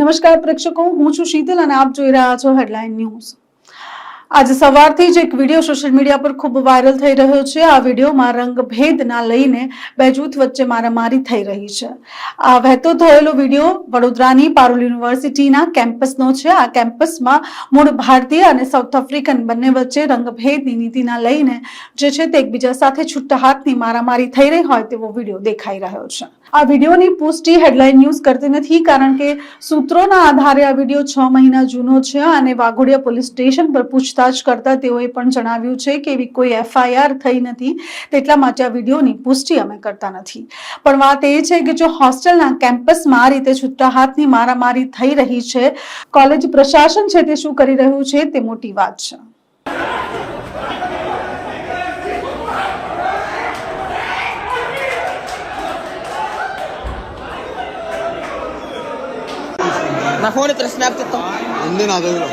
નમસ્કાર પ્રેક્ષકો, હું છું શીતલ અને આપ જોઈ રહ્યા છો હેડલાઇન ન્યૂઝ। આજે સવારથી જ એક વિડીયો સોશિયલ મીડિયા પર ખૂબ વાયરલ થઈ રહ્યો છે। આ વિડીયોમાં રંગભેદના લઈને બે જૂથ વચ્ચે મારામારી થઈ રહી છે। આ વહેતો થયેલો વિડીયો વડોદરાની પારુલ યુનિવર્સિટીના કેમ્પસનો છે। આ કેમ્પસમાં મૂળ ભારતીય અને સાઉથ આફ્રિકન બંને વચ્ચે રંગભેદની નીતિના લઈને જે છે તે એકબીજા સાથે છૂટા હાથની મારામારી થઈ રહી હોય તેવો વિડીયો દેખાઈ રહ્યો છે। આ વિડીયોની પુષ્ટિ હેડલાઇન ન્યૂઝ કરતી નથી, કારણ કે સૂત્રોના આધારે આ વિડીયો 6 મહિના જૂનો છે અને વાઘોડિયા પોલીસ સ્ટેશન પર પૂછતાછ કરતા તેઓએ પણ જણાવ્યું છે કે એવી કોઈ FIR થઈ નથી, તેટલા માટે આ વિડીયોની પુષ્ટિ અમે કરતા નથી। પણ વાત એ છે કે જો હોસ્ટેલના કેમ્પસમાં આ રીતે છૂટા હાથની મારામારી થઈ રહી છે, કોલેજ પ્રશાસન છે તે શું કરી રહ્યું છે તે મોટી વાત છે। నా ఫోన్ ఇతర స్నాప్ తీస్తాం ఉంది నా దగ్గర